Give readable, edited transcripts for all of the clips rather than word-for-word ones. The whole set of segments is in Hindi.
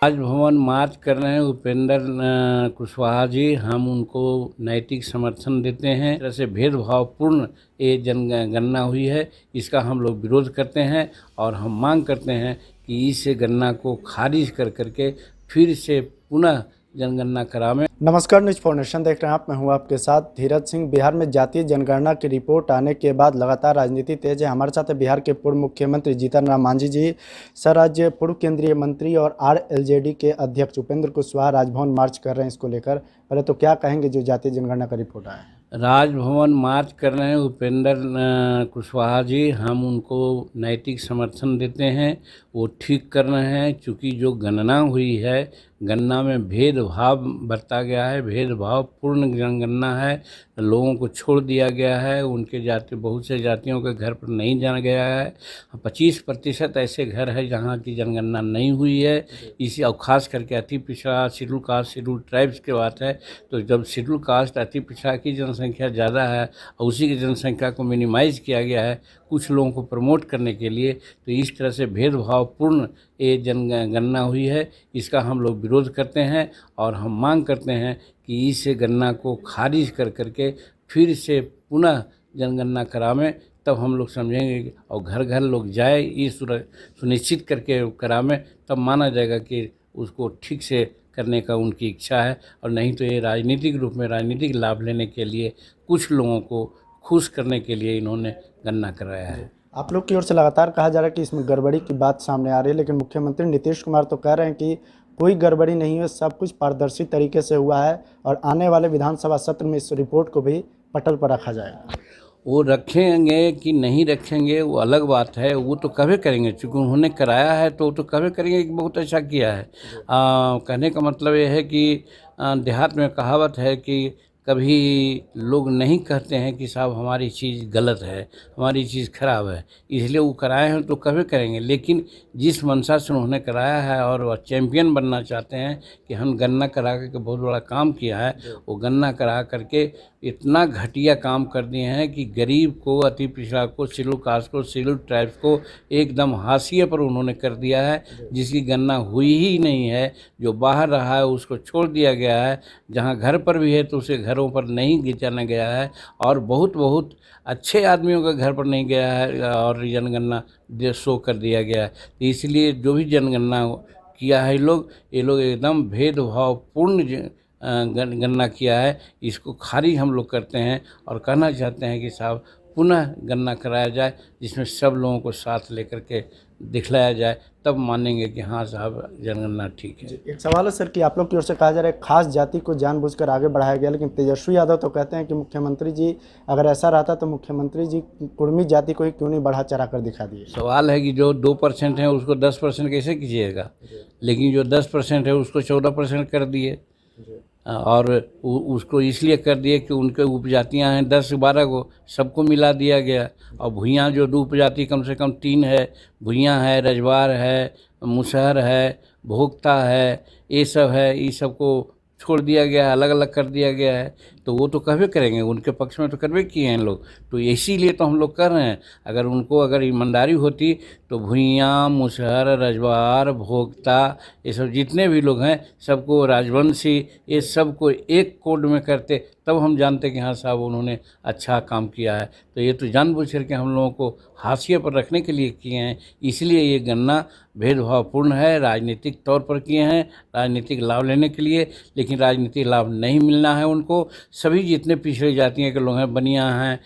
राजभवन मार्च कर रहे हैं उपेंद्र कुशवाहा जी। हम उनको नैतिक समर्थन देते हैं। इस तरह से भेदभावपूर्ण ये जनगणना हुई है, इसका हम लोग विरोध करते हैं और हम मांग करते हैं कि इस गणना को खारिज कर करके फिर से पुनः जनगणना करावें। नमस्कार, न्यूज फॉर देख रहे हैं आप। मैं हूं आपके साथ धीरज सिंह। बिहार में जातीय जनगणना की रिपोर्ट आने के बाद लगातार राजनीति तेज है। हमारे साथ है बिहार के पूर्व मुख्यमंत्री जीतन राम मांझी जी। सर, आज पूर्व केंद्रीय मंत्री और RLJD के अध्यक्ष उपेंद्र कुशवाहा राजभवन मार्च कर रहे हैं इसको लेकर। पहले तो क्या कहेंगे जो जातीय जनगणना का रिपोर्ट आया है? राजभवन मार्च कर रहे हैं उपेंद्र कुशवाहा जी। हम उनको नैतिक समर्थन देते हैं। वो ठीक कर रहे हैं, चूँकि जो गणना हुई है, गणना में भेदभाव बरता गया है, भेदभावपूर्ण जनगणना है। लोगों को छोड़ दिया गया है, उनके जाति बहुत से जातियों के घर पर नहीं जाना गया है। 25% ऐसे घर है जहाँ की जनगणना नहीं हुई है। इसी और ख़ास करके अति पिछड़ा, शेड्यूल कास्ट, शेड्यूल ट्राइब्स की बात है। तो जब शेड्यूल कास्ट, अति पिछड़ा की जनसंख्या ज़्यादा है और उसी की जनसंख्या को मिनिमाइज़ किया गया है कुछ लोगों को प्रमोट करने के लिए, तो इस तरह से भेदभावपूर्ण ये जनगणना हुई है, इसका हम लोग विरोध करते हैं और हम मांग करते हैं कि इस गणना को खारिज कर करके फिर से पुनः जनगणना करावें। तब हम लोग समझेंगे और घर घर लोग जाए, ये सुनिश्चित करके करावें, तब माना जाएगा कि उसको ठीक से करने का उनकी इच्छा है। और नहीं तो ये राजनीतिक रूप में राजनीतिक लाभ लेने के लिए, कुछ लोगों को खुश करने के लिए इन्होंने गणना कराया है। आप लोग की ओर से लगातार कहा जा रहा है कि इसमें गड़बड़ी की बात सामने आ रही है, लेकिन मुख्यमंत्री नीतीश कुमार तो कह रहे हैं कि कोई गड़बड़ी नहीं है, सब कुछ पारदर्शी तरीके से हुआ है और आने वाले विधानसभा सत्र में इस रिपोर्ट को भी पटल पर रखा जाएगा। वो रखेंगे कि नहीं रखेंगे वो अलग बात है, वो तो कभी करेंगे, चूँकि उन्होंने कराया है तो वो तो कभी करेंगे कि बहुत अच्छा किया है। कहने का मतलब ये है कि देहात में कहावत है कि कभी लोग नहीं कहते हैं कि साहब हमारी चीज़ गलत है, हमारी चीज़ खराब है, इसलिए वो कराए हैं तो कभी करेंगे। लेकिन जिस मंशा से उन्होंने कराया है और वह चैम्पियन बनना चाहते हैं कि हम गणना करा करके बहुत बड़ा काम किया है, वो गणना करा करके इतना घटिया काम कर दिए हैं कि गरीब को, अति पिछड़ा को, शेड्यूल कास्ट को, शेड्यूल ट्राइब्स को एकदम हाशिए पर उन्होंने कर दिया है। जिसकी गणना हुई ही नहीं है, जो बाहर रहा है उसको छोड़ दिया गया है, जहाँ घर पर भी है तो उसे घरों पर नहीं गिनाया गया है, और बहुत बहुत अच्छे आदमियों के घर पर नहीं गया है और जनगणना शो कर दिया गया है। तो इसलिए जो भी जनगणना किया है ये लोग एकदम भेदभावपूर्ण गणना किया है। इसको खारिज हम लोग करते हैं और कहना चाहते हैं कि साहब पुनः गणना कराया जाए, जिसमें सब लोगों को साथ लेकर के दिखलाया जाए, तब मानेंगे कि हाँ साहब जनगणना ठीक है। एक सवाल है सर कि आप लोग की ओर से कहा जा रहा है खास जाति को जानबूझकर आगे बढ़ाया गया, लेकिन तेजस्वी यादव तो कहते हैं कि मुख्यमंत्री जी अगर ऐसा रहता तो मुख्यमंत्री जी कुर्मी जाति को ही क्यों नहीं बढ़ा चढ़ा कर दिखा दिए। सवाल है कि जो 2% है उसको 10% कैसे कीजिएगा, लेकिन जो 10% है उसको 14% कर दिए। और उसको इसलिए कर दिए कि उनके उपजातियां हैं 10-12 को, सबको मिला दिया गया। और भुइयाँ जो दो उपजाति कम से कम 3 है, भुइयाँ है, रजवार है, मुसहर है, भोक्ता है, ये सब है, ये सबको छोड़ दिया गया है, अलग अलग कर दिया गया है। तो वो तो कभी करेंगे, उनके पक्ष में तो करवे किए हैं लोग, तो इसीलिए तो हम लोग कर रहे हैं। अगर उनको अगर ईमानदारी होती तो भुइयाँ, मुसहर, रजवार, भोक्ता, ये सब जितने भी लोग हैं सबको, राजवंशी, ये सबको एक कोड में करते, तब हम जानते कि हाँ साहब उन्होंने अच्छा काम किया है। तो ये तो जानबूझ करके हम लोगों को हाशिए पर रखने के लिए किए हैं, इसलिए ये गणना भेदभावपूर्ण है, राजनीतिक तौर पर किए हैं, राजनीतिक लाभ लेने के लिए। लेकिन राजनीतिक लाभ नहीं मिलना है उनको। सभी जितने पिछड़ी जातियों के लोग हैं, बनिया हैं,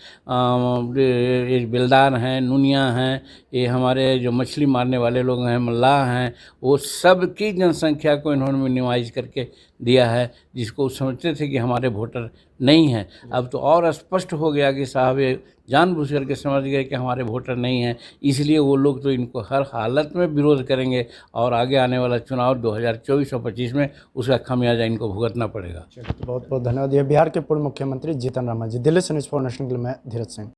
बिलदार हैं, नुनिया हैं, ये हमारे जो मछली मारने वाले लोग हैं, मल्लाह हैं, वो सब की जनसंख्या को इन्होंने मिनिमाइज करके दिया है, जिसको समझते थे कि हमारे वोटर नहीं हैं। अब तो और स्पष्ट हो गया कि साहब ये जानबूझ करके समझ गए कि हमारे वोटर नहीं हैं, इसलिए वो लोग तो इनको हर हालत में विरोध करेंगे और आगे आने वाला चुनाव 2024 और 25 में उसका खामियाजा इनको भुगतना पड़ेगा। बहुत बहुत धन्यवाद। ये बिहार के पूर्व मुख्यमंत्री जीतन राम मांझी। दिल्ली से न्यूज़ फॉर नेशनल के लिए मैं धीरज सिंह।